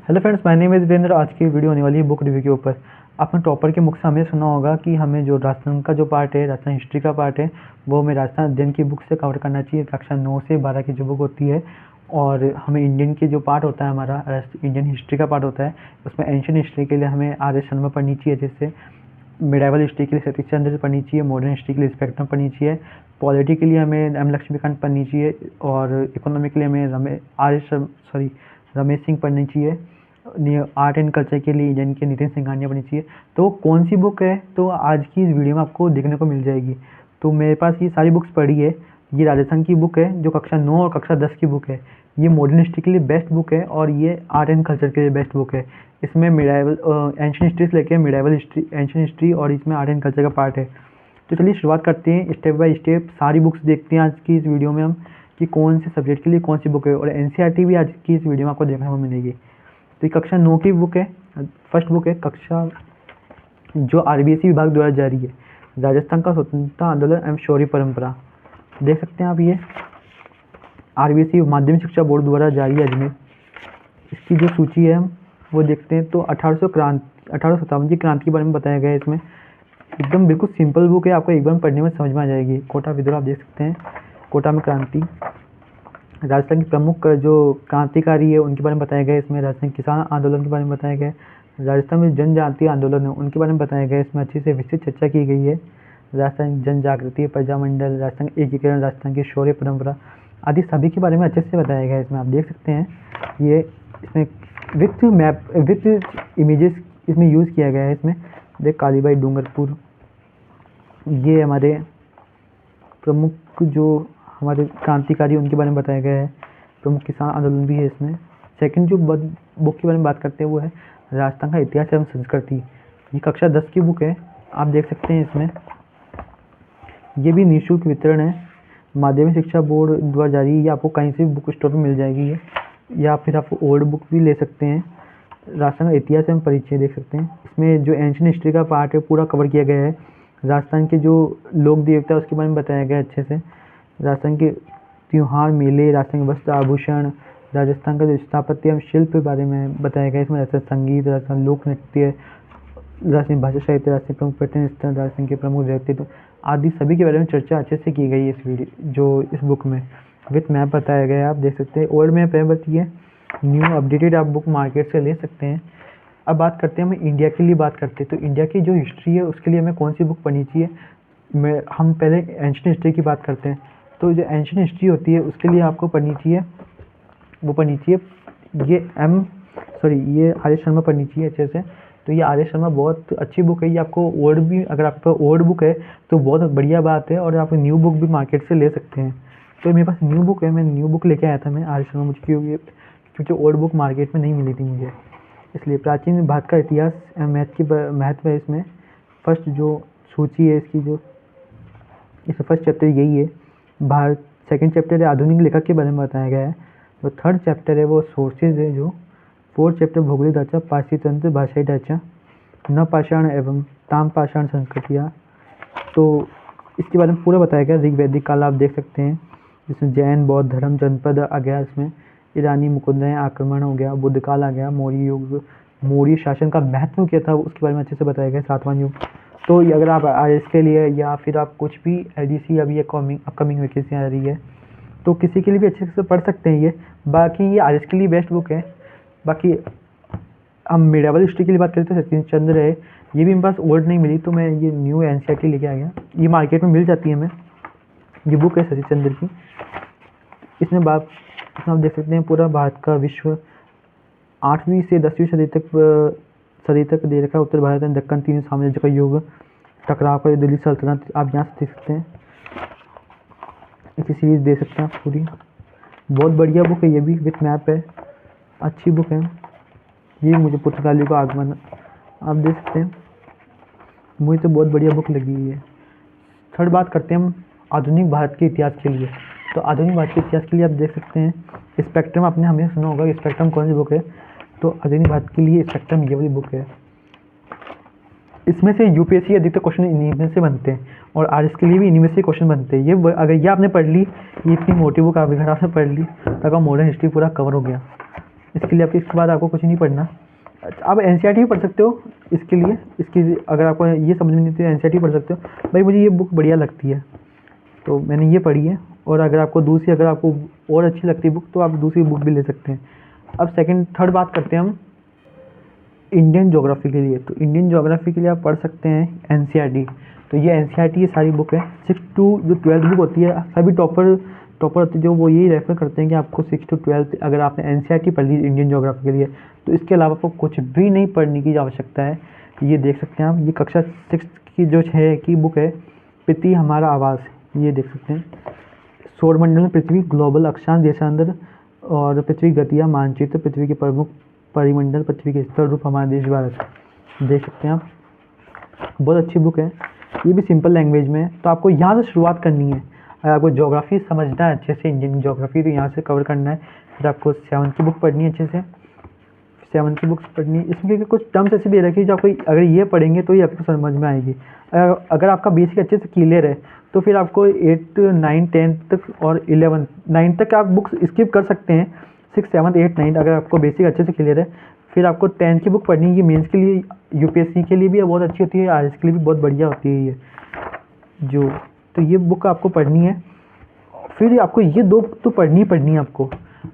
Hello friends, my name is Virendra. आज की video होने वाली है बुक रिव्यू के ऊपर। आपने टॉपर के मुख से हमें सुना होगा कि हमें जो राजस्थान का जो पार्ट है, राजस्थान हिस्ट्री का पार्ट है, वो हमें राजस्थान अध्ययन की बुक से कवर करना चाहिए। कक्षा 9 से 12 की जो बुक होती है। और हमें इंडियन की जो पार्ट होता है, हमारा इंडियन हिस्ट्री का पार्ट होता है, उसमें एंशियंट हिस्ट्री के लिए हमें आर एस शर्मा पढ़नी चाहिए। जैसे मिडाइवल हिस्ट्री के लिए सतीश चंद्र से पढ़नी चाहिए, मॉडर्न हिस्ट्री के लिए स्पेक्ट्रम पढ़नी चाहिए, पॉलिटी के लिए हमें एम लक्ष्मीकांत पढ़नी चाहिए, और इकोनॉमी के लिए हमें रमेश सिंह पढ़नी चाहिए। आर्ट एंड कल्चर के लिए इंडियन के नितिन सिंघानिया पढ़नी चाहिए। तो कौन सी बुक है, तो आज की इस वीडियो में आपको देखने को मिल जाएगी। तो मेरे पास ये सारी बुक्स पढ़ी है। ये राजस्थान की बुक है जो कक्षा 9 और कक्षा 10 की बुक है। ये मॉडर्न हिस्ट्री के लिए बेस्ट बुक है और ये आर्ट एंड कल्चर के लिए बेस्ट बुक है। इसमें मिडाइवल एंशियंट हिस्ट्री से लेकर मिडाइवल हिस्ट्री, एंशियंट हिस्ट्री और इसमें आर्ट एंड कल्चर का पार्ट है। तो चलिए शुरुआत करते हैं, स्टेप बाय स्टेप सारी बुक्स देखते हैं आज की इस वीडियो में हम कि कौन से सब्जेक्ट के लिए कौन सी बुक है। और एनसीईआरटी भी आज की इस वीडियो में आपको देखने को मिलेगी। तो ये कक्षा 9 की बुक है, फर्स्ट बुक है कक्षा, जो आरबीएसई विभाग द्वारा जारी है, राजस्थान का स्वतंत्रता आंदोलन एवं शौर्य परंपरा। देख सकते हैं आप, ये आरबीएसई माध्यमिक शिक्षा बोर्ड द्वारा जारी है अजमेर। इसकी जो सूची है हम वो देखते हैं। तो 1857 की क्रांति के बारे में बताया गया है इसमें। एकदम बिल्कुल सिंपल बुक है, आपको एक बार पढ़ने में समझ में आ जाएगी। कोटा विद्रोह आप देख सकते हैं, कोटा में क्रांति। राजस्थान के प्रमुख जो क्रांतिकारी है उनके बारे में बताया गया इसमें। राजस्थान किसान आंदोलन के बारे में बताया गया है। राजस्थान में जनजातीय आंदोलन है उनके बारे में बताया गया है। इसमें अच्छी से विस्तृत चर्चा की गई है। राजस्थान जन जागृति, प्रजामंडल, राजस्थान एकीकरण, राजस्थान की शौर्य परंपरा आदि सभी के बारे में अच्छे से बताया गया है इसमें। आप देख सकते हैं ये इसमें विथ मैप विथ इमेजेस इसमें यूज़ किया गया है इसमें। देख, कालीबाई डूंगरपुर, ये हमारे प्रमुख जो हमारे क्रांतिकारी उनके बारे में बताया गया है। प्रमुख किसान आंदोलन भी है इसमें। सेकंड जो बुक के बारे में बात करते हैं वो है राजस्थान का इतिहास एवं संस्कृति। ये कक्षा 10 की बुक है, आप देख सकते हैं इसमें। ये भी निःशुल्क वितरण है, माध्यमिक शिक्षा बोर्ड द्वारा जारी है। ये आपको कहीं से भी बुक स्टोर में मिल जाएगी है, या फिर आप ओल्ड बुक भी ले सकते हैं। राजस्थान का इतिहास एवं परिचय देख सकते हैं। इसमें जो एंशियंट हिस्ट्री का पार्ट है पूरा कवर किया गया है। राजस्थान के जो लोक देवता है उसके बारे में बताया गया है अच्छे से। राजस्थान के त्योहार, मेले, राजस्थान के वस्त्र आभूषण, राजस्थान का जो स्थापत्य एवं शिल्प के बारे में बताया गया है इसमें। राजस्थान संगीत, राजस्थान लोक नृत्य, राजस्थान भाषा साहित्य, राजस्थान प्रमुख पर्यटन स्थल, राजस्थान के प्रमुख व्यक्तित्व आदि सभी के बारे में चर्चा अच्छे से की गई है इस वीडियो जो इस बुक में विथ मैप बताया गया है। आप देख सकते हैं ओल्ड मैप है, बट ये न्यू अपडेटेड आप बुक मार्केट से ले सकते हैं। अब बात करते हैं, हम इंडिया के लिए बात करते हैं। तो इंडिया की जो हिस्ट्री है उसके लिए हमें कौन सी बुक पढ़नी चाहिए। हम पहले एंशियंट हिस्ट्री की बात करते हैं। तो जो एंशियंट हिस्ट्री होती है उसके लिए आपको पढ़नी चाहिए, वो पढ़नी चाहिए ये आर एस शर्मा पढ़नी चाहिए अच्छे से। तो ये आर एस शर्मा बहुत अच्छी बुक है। ये आपको ओल्ड भी, अगर आपका ओल्ड बुक है तो बहुत बढ़िया बात है, और आप न्यू बुक भी मार्केट से ले सकते हैं। तो मेरे पास न्यू बुक है, मैं न्यू बुक लेके आया था मैं आर एस शर्मा, मुझे क्योंकि ओल्ड बुक मार्केट में नहीं मिली थी मुझे, इसलिए। प्राचीन भारत का इतिहास महत्व है इसमें। फर्स्ट जो सूची है इसकी, जो इसमें फर्स्ट चैप्टर यही है भारत। सेकंड चैप्टर है आधुनिक लेखक के बारे में बताया गया है। जो थर्ड चैप्टर है वो सोर्सेज है। जो फोर्थ चैप्टर भौगोलिक ढांचा, पारसी तंत्र, भाषाई ढांचा, नवपाषाण एवं ताम्रपाषाण संस्कृतियाँ। तो इसके बारे में पूरा बताया गया। ऋग्वैदिक काल आप देख सकते हैं, जिसमें जैन बौद्ध धर्म जनपद आ गया इसमें। ईरानी मुकुंदय आक्रमण हो गया, बुद्ध काल आ गया, मौर्य युग, मौर्य शासन का महत्व क्या था उसके बारे में अच्छे से बताया गया, सातवां युग। तो अगर आप आईएएस के लिए या फिर आप कुछ भी एलडीसी, अभी अपकमिंग वैकेंसी आ रही है तो किसी के लिए भी अच्छे से पढ़ सकते हैं ये। बाकी ये आईएएस के लिए बेस्ट बुक है। बाकी हम मिडाइवल हिस्ट्री के लिए बात करें तो सतीश चंद्र है। ये भी मेरे पास ओल्ड नहीं मिली तो मैं ये न्यू एनसीईआरटी लेके आ गया। ये मार्केट में मिल जाती है हमें, ये बुक है सतीश चंद्र की। इसमें आप देख सकते हैं पूरा भारत का विश्व 8वीं से 10वीं सदी तक दे रखा है। उत्तर भारत में दक्कन तीन साम्राज्य का युग, टकराव का, दिल्ली सल्तनत, आप यहाँ से देख सकते हैं। इसकी सीरीज दे सकते हैं आप पूरी। बहुत बढ़िया बुक है ये भी, विथ मैप है, अच्छी बुक है ये। मुझे पुर्तगाली का आगमन आप देख सकते हैं, मुझे तो बहुत बढ़िया बुक लगी है। थर्ड बात करते हैं हम आधुनिक भारत के इतिहास के लिए। तो आधुनिक भारत के इतिहास के लिए आप देख सकते हैं स्पेक्ट्रम, आपने हमें सुना होगा स्पेक्ट्रम कौन सी बुक है। तो आधुनिक भारत के लिए स्पेक्ट्रम ये वाली बुक है। इसमें से यूपीएससी अधिकतर क्वेश्चन इन्हीं से बनते हैं, और आरएस के लिए भी इन्हीं में से क्वेश्चन बनते हैं। ये अगर ये आपने पढ़ ली, ये इतनी मोटी बुक आप घर से पढ़ ली, तब मॉडर्न हिस्ट्री पूरा कवर हो गया। इसके लिए आपको इसके बाद आपको कुछ नहीं पढ़ना। आप एनसीईआरटी भी पढ़ सकते हो इसके लिए, इसकी अगर आपको ये समझ में नहीं आती तो एनसीईआरटी पढ़ सकते हो। भाई मुझे ये बुक बढ़िया लगती है तो मैंने ये पढ़ी है, और अगर आपको दूसरी अगर आपको और अच्छी लगती है बुक तो आप दूसरी बुक भी ले सकते हैं। अब थर्ड बात करते हैं हम इंडियन ज्योग्राफी के लिए। तो इंडियन ज्योग्राफी के लिए आप पढ़ सकते हैं एनसीईआरटी। तो ये एनसीईआरटी ये सारी बुक है 6 to जो 12th बुक होती है, सभी टॉपर होते हैं जो वो यही रेफर करते हैं कि आपको 6 to 12 अगर आपने एनसीईआरटी पढ़ ली इंडियन ज्योग्राफी के लिए तो इसके अलावा आपको कुछ भी नहीं पढ़ने की आवश्यकता है। ये देख सकते हैं आप, ये कक्षा 6 की जो 6 की बुक है, पृथ्वी हमारा आवास, ये देख सकते हैं। सौरमंडल में पृथ्वी, ग्लोबल अक्षांश, देशांतर और पृथ्वी गतियाँ, मानचित्र, पृथ्वी के प्रमुख परिमंडल, पृथ्वी के स्थल रूप, हमारा देश भारत, देख सकते हैं आप। बहुत अच्छी बुक है, ये भी सिंपल लैंग्वेज में है। तो आपको यहाँ से शुरुआत करनी है। अगर आपको ज्योग्राफी समझना है अच्छे से, इंडियन ज्योग्राफी, तो यहाँ से कवर करना है। फिर आपको 7th की बुक पढ़नी है अच्छे से, 7th की बुक्स पढ़नी है। इसमें कुछ टर्म्स ऐसे दे रखी है जो आपको अगर ये पढ़ेंगे तो ये आपको समझ में आएगी। अगर आपका बेसिक अच्छे से क्लियर है तो फिर आपको 8, 9, 10 तक और 11, 9 तक आप बुक्स स्किप कर सकते हैं। 6, 7, 8, 9 अगर आपको बेसिक अच्छे से क्लियर है, फिर आपको 10 की बुक पढ़नी है। ये मेंस के लिए, यूपीएससी के लिए भी बहुत अच्छी होती है, आईएएस के लिए भी बहुत बढ़िया होती है ये जो। तो ये बुक आपको पढ़नी है। फिर आपको ये 2 बुक तो पढ़नी है आपको।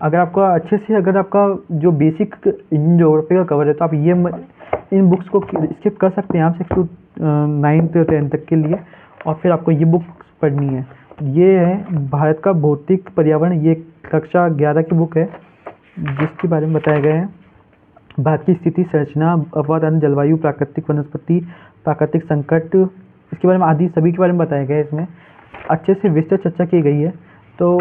अगर आपका अच्छे से, अगर आपका जो बेसिक इंडियन ज्योग्राफी का कवर है तो आप ये इन बुक्स को स्किप कर सकते हैं आप 6 to 9 to 10 तक के लिए। और फिर आपको ये बुक पढ़नी है। ये है भारत का भौतिक पर्यावरण, ये कक्षा 11 की बुक है जिसके बारे में बताया गया है भारत की स्थिति, संरचना, अवतरण, जलवायु, प्राकृतिक वनस्पति, प्राकृतिक संकट, इसके बारे में आदि सभी के बारे में बताया गया है। इसमें अच्छे से विस्तृत चर्चा की गई है। तो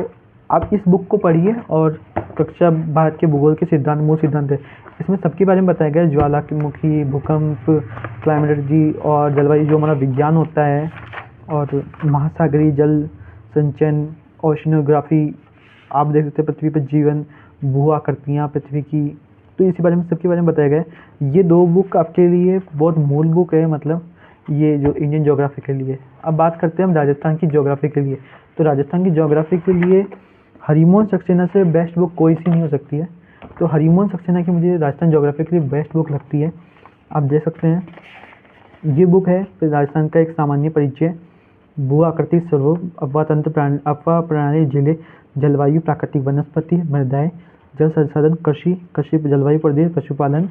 आप इस बुक को पढ़िए। और कक्षा भारत के भूगोल के सिद्धांत, मूल सिद्धांत है, इसमें सबके बारे में बताया गया है। ज्वालामुखी, भूकंप, क्लाइमेटोलॉजी और जलवायु जो हमारा विज्ञान होता है, और महासागरीय जल संचयन, ओशनोग्राफी, आप देख सकते हैं पृथ्वी पर जीवन, भू आकृतियाँ पृथ्वी की, तो इसी बारे में सबके बारे में बताया गया है। ये 2 बुक आपके लिए बहुत मूल बुक है, मतलब ये जो इंडियन ज्योग्राफी के लिए। अब बात करते हैं हम राजस्थान की ज्योग्राफी के लिए। तो राजस्थान की ज्योग्राफी के लिए हरिमोहन सक्सेना से बेस्ट बुक कोई सी नहीं हो सकती है। तो हरिमोहन सक्सेना की मुझे राजस्थान ज्योग्राफी के लिए बेस्ट बुक लगती है। आप देख सकते हैं ये बुक है राजस्थान का एक सामान्य परिचय, भू आकृतिक स्वरूप, अफवाह प्रणाली, जिले, जलवायु, प्राकृतिक वनस्पति, मृदाएं, जल संसाधन, कृषि, जलवायु प्रदेश, पशुपालन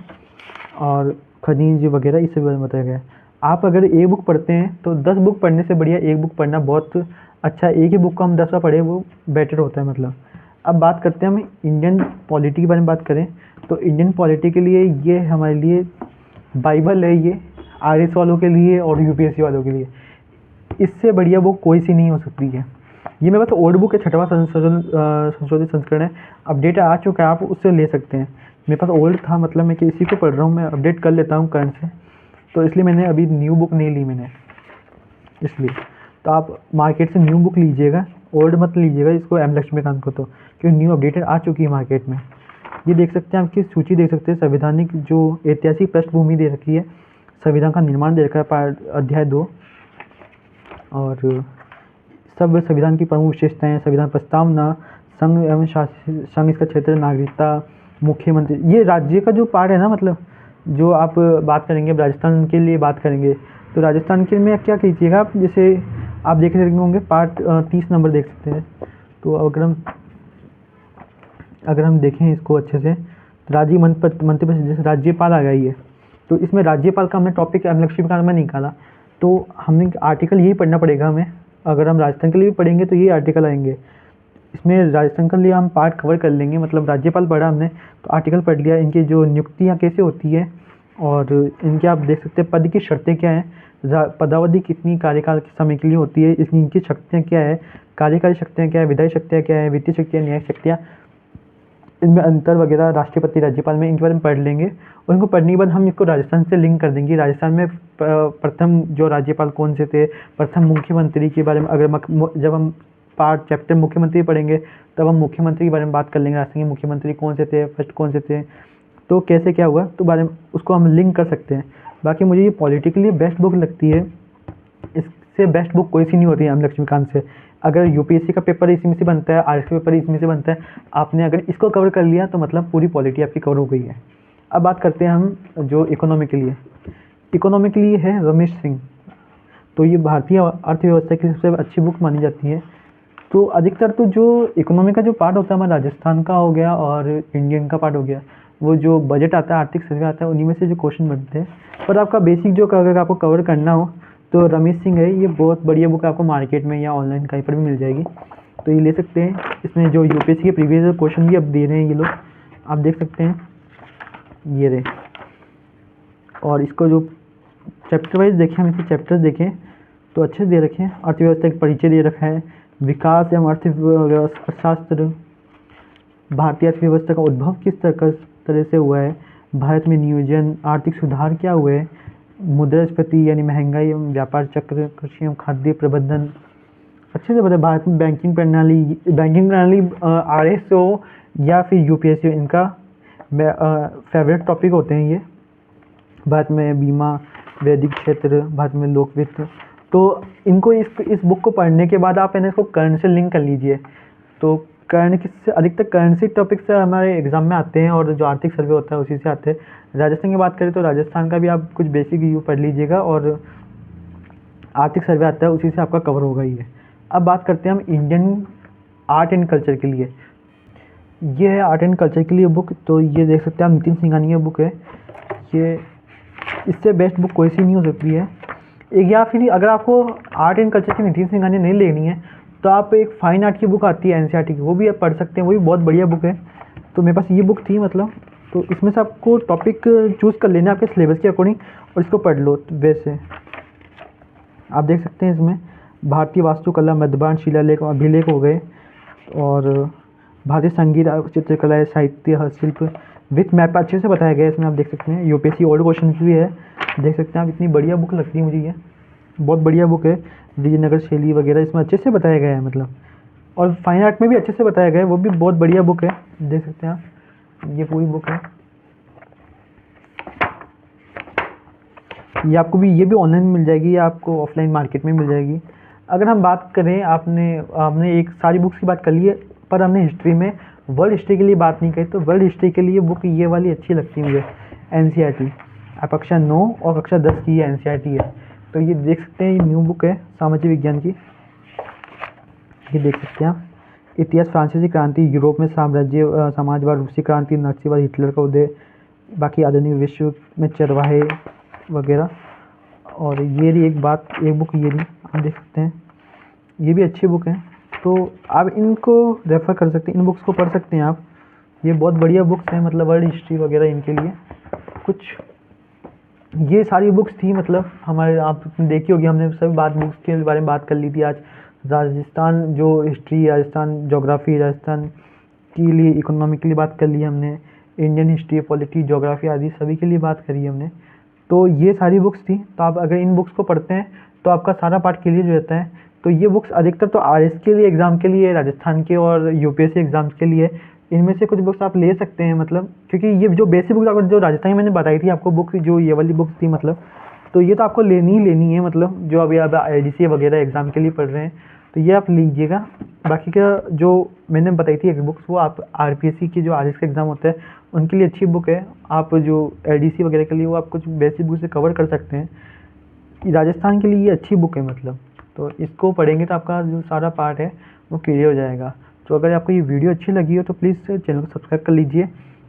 और खनिज वगैरह, इस बारे में बताया गया है। आप अगर एक बुक पढ़ते हैं तो 10 बुक पढ़ने से बढ़िया एक बुक पढ़ना बहुत अच्छा। एक ही बुक को हम 10 बार पढ़े वो बेटर होता है मतलब। अब बात करते हैं हम इंडियन पॉलिटी के बारे में। बात करें तो इंडियन पॉलिटी के लिए ये हमारे लिए बाइबल है, ये आरएस वालों के लिए और यूपीएससी वालों के लिए। इससे बढ़िया बुक कोई सी नहीं हो सकती है। ये मेरे पास ओल्ड बुक है, 6वां संशोधित संस्करण है, अपडेट आ चुका है, आप उससे ले सकते हैं। मेरे पास ओल्ड था, मतलब मैं इसी को पढ़ रहा हूँ, मैं अपडेट कर लेता हूँ करंट से, तो इसलिए मैंने अभी न्यू बुक नहीं ली मैंने, इसलिए। तो आप मार्केट से न्यू बुक लीजिएगा, ओल्ड मत लीजिएगा इसको, एम लक्ष्मीकांत को, तो क्योंकि न्यू अपडेटेड आ चुकी है मार्केट में। ये देख सकते हैं, आपकी सूची देख सकते हैं, संवैधानिक जो ऐतिहासिक पृष्ठभूमि दे रखी है, संविधान का निर्माण दे रखा है अध्याय 2, और सब संविधान की प्रमुख विशेषताएं, संविधान प्रस्तावना, संघ एवं संघ इसका क्षेत्र, नागरिकता, मुख्यमंत्री, ये राज्य का जो पार्ट है ना, मतलब जो आप बात करेंगे राजस्थान के लिए बात करेंगे तो राजस्थान के में क्या कीजिएगा आप, जैसे आप देख रहे होंगे पार्ट 30 नंबर देख सकते हैं। तो अगर हम देखें इसको अच्छे से, राज्य मंत्रिपरिषद, जैसे राज्यपाल आ गई है, तो इसमें राज्यपाल का हमने टॉपिक एम लक्ष्मीकांत में निकाला, तो हमने आर्टिकल यही पढ़ना पड़ेगा हमें। अगर हम राजस्थान के लिए भी पढ़ेंगे तो ये आर्टिकल आएंगे, इसमें राजस्थान के लिए हम पार्ट कवर कर लेंगे। मतलब राज्यपाल पढ़ा हमने तो आर्टिकल पढ़ लिया, इनकी जो नियुक्तियाँ कैसे होती है, और इनके आप देख सकते हैं पद की शर्तें क्या हैं, पदावधि कितनी कार्यकाल के समय के लिए होती है, इनकी शक्तियाँ क्या है, कार्यकारी शक्तियाँ क्या है, विधायी शक्तियाँ क्या है, वित्तीय शक्तियाँ, न्यायिक शक्तियाँ, इनमें अंतर वगैरह, राष्ट्रपति, राज्यपाल में, इनके बारे में पढ़ लेंगे। और इनको पढ़ने के बाद हम इसको राजस्थान से लिंक कर देंगे। राजस्थान में प्रथम जो राज्यपाल कौन से थे, प्रथम मुख्यमंत्री के बारे में, अगर जब हम पार्ट चैप्टर मुख्यमंत्री पढ़ेंगे तब हम मुख्यमंत्री के बारे में बात कर लेंगे, राजस्थान के मुख्यमंत्री कौन से थे, फर्स्ट कौन से थे, तो कैसे क्या हुआ, तो बारे में उसको हम लिंक कर सकते हैं। बाकी मुझे ये पॉलिटिकली बेस्ट बुक लगती है, इससे बेस्ट बुक कोई सी नहीं होती है एम लक्ष्मीकांत से। अगर यूपीएससी का पेपर इसी में से बनता है, आरएस का पेपर इसमें से बनता है, आपने अगर इसको कवर कर लिया तो मतलब पूरी पॉलिटी आपकी कवर हो गई है। अब बात करते हैं हम जो इकोनॉमी के लिए। इकोनॉमी के लिए है रमेश सिंह, तो ये भारतीय अर्थव्यवस्था की सबसे अच्छी बुक मानी जाती है। तो अधिकतर तो जो इकोनॉमी का जो पार्ट होता है हमारा राजस्थान का हो गया और इंडियन का पार्ट हो गया, वो जो बजट आता है, आर्थिक सर्वे आता है, उन्हीं में से जो क्वेश्चन बनते हैं। पर आपका बेसिक जो अगर आपको कवर करना हो तो रमेश सिंह है, ये बहुत बढ़िया बुक है, आपको मार्केट में या ऑनलाइन कहीं पर भी मिल जाएगी, तो ये ले सकते हैं। इसमें जो यूपीएससी के प्रीवियस क्वेश्चन भी अब दे रहे हैं ये लोग, आप देख सकते हैं, ये रहे। और इसको जो चैप्टर वाइज देखें, हम इसके चैप्टर्स देखें तो अच्छे से दे रखे हैं। अर्थव्यवस्था का परिचय दे रखा है, विकास एवं अर्थशास्त्र, भारतीय अर्थव्यवस्था का उद्भव किस तरह से हुआ है, भारत में नियोजन, आर्थिक सुधार क्या हुए, मुद्रास्फीति यानी महंगाई एवं व्यापार चक्र, कृषि एवं खाद्य प्रबंधन, अच्छे से बताया। भारत में बैंकिंग प्रणाली आरएस हो या फिर यूपीएससी, इनका फेवरेट टॉपिक होते हैं ये। भारत में बीमा, वैदिक क्षेत्र, भारत में लोक वित्त, तो इनको इस बुक को पढ़ने के बाद आप इसको करंट से लिंक कर लीजिए। तो करंट किससे, अधिकतर करेंसी टॉपिक से हमारे एग्जाम में आते हैं और जो आर्थिक सर्वे होता है उसी से आते हैं। राजस्थान की बात करें तो राजस्थान का भी आप कुछ बेसिक व्यू पढ़ लीजिएगा और आर्थिक सर्वे आता है उसी से आपका कवर होगा ही है। अब बात करते हैं हम इंडियन आर्ट एंड कल्चर के लिए। ये है आर्ट एंड कल्चर के लिए बुक, तो ये देख सकते हैं आप, नितिन सिंघानिया बुक है ये। इससे बेस्ट बुक कोई सी नहीं हो सकती है एक। या फिर अगर आपको आर्ट एंड कल्चर की नितिन सिंघानिया नहीं लेनी है तो आप एक फाइन आर्ट की बुक आती है एनसीईआरटी की, वो भी आप पढ़ सकते हैं, वो भी बहुत बढ़िया बुक है। तो मेरे पास ये बुक थी मतलब, तो इसमें से आपको टॉपिक चूज़ कर लेना आपके सिलेबस के अकॉर्डिंग और इसको पढ़ लो। तो वैसे आप देख सकते हैं इसमें भारतीय वास्तुकला, मध्यबान, शिलालेख, अभिलेख हो गए, और भारतीय संगीत, चित्रकला, साहित्य, हस्तशिल्प विथ मैप अच्छे से बताया गया है इसमें, आप देख सकते हैं। यूपीएससी ओल्ड क्वेश्चन भी है, देख सकते हैं आप। इतनी बढ़िया बुक लगती है मुझे ये, बहुत बढ़िया बुक है। विजयनगर शैली वगैरह इसमें अच्छे से बताया गया है मतलब, और फाइन आर्ट में भी अच्छे से बताया गया है, वो भी बहुत बढ़िया बुक है, देख सकते हैं आप। ये पूरी बुक है, ये आपको भी, ये भी ऑनलाइन मिल जाएगी या आपको ऑफलाइन मार्केट में मिल जाएगी। अगर हम बात करें, आपने एक सारी बुक्स की बात कर ली है, पर हमने हिस्ट्री में वर्ल्ड हिस्ट्री के लिए बात नहीं करी, तो वर्ल्ड हिस्ट्री के लिए बुक ये वाली अच्छी लगती है मुझे, एनसीईआरटी। कक्षा 9 और कक्षा 10 की एनसीईआरटी है, तो ये देख सकते हैं, ये न्यू बुक है सामाजिक विज्ञान की, ये देख सकते हैं आप। इतिहास, फ्रांसीसी क्रांति, यूरोप में साम्राज्य समाजवाद, रूसी क्रांति, नाजीवाद, हिटलर का उदय, बाकी आधुनिक विश्व में चरवाहे वगैरह। और ये रही एक बुक, ये रही आप देख सकते हैं, ये भी अच्छी बुक है, तो आप इनको रेफ़र कर सकते हैं, इन बुक्स को पढ़ सकते हैं आप। ये बहुत बढ़िया बुक्स हैं मतलब वर्ल्ड हिस्ट्री वगैरह इनके लिए। कुछ ये सारी बुक्स थी मतलब हमारे, आपने देखी होगी, हमने सभी बुक्स के बारे में बात कर ली थी आज। राजस्थान जो हिस्ट्री, राजस्थान जोग्राफ़ी, राजस्थान के लिए इकोनॉमी के लिए बात कर ली हमने, इंडियन हिस्ट्री, पॉलिटी, जोग्राफ़ी आदि सभी के लिए बात करी हमने। तो ये सारी बुक्स थी, तो आप अगर इन बुक्स को पढ़ते हैं तो आपका सारा पार्ट क्लियर हो जाता है। तो ये बुक्स अधिकतर तो आरएस के लिए एग्ज़ाम के लिए, राजस्थान के और यूपीएससी एग्ज़ाम्स के लिए, इनमें से कुछ बुक्स आप ले सकते हैं मतलब, क्योंकि ये जो बेसिक बुक्स आपको जो राजस्थान में मैंने बताई थी आपको बुक, जो ये वाली बुक्स थी मतलब, तो ये तो आपको लेनी ही लेनी है मतलब, जो अभी आप आईडीसी वगैरह एग्ज़ाम के लिए पढ़ रहे हैं तो ये आप लीजिएगा। बाकी का जो मैंने बताई थी एक बुक्स, वो आप आरपीएससी की जो आरएस का एग्ज़ाम होता है उनके लिए अच्छी बुक है। आप जो एडीसी वगैरह के लिए वो आप कुछ बेसिक बुक से कवर कर सकते हैं। राजस्थान के लिए ये अच्छी बुक है मतलब, तो इसको पढ़ेंगे तो आपका जो सारा पार्ट है वो क्लियर हो जाएगा। तो अगर आपको ये वीडियो अच्छी लगी हो तो प्लीज़ चैनल को सब्सक्राइब कर लीजिए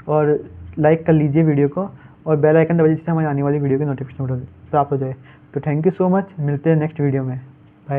और लाइक कर लीजिए वीडियो को, और बेल आइकन दबाइए जिससे हमारी आने वाली वीडियो की नोटिफिकेशन प्राप्त हो जाए। तो थैंक यू सो मच, मिलते हैं नेक्स्ट वीडियो में।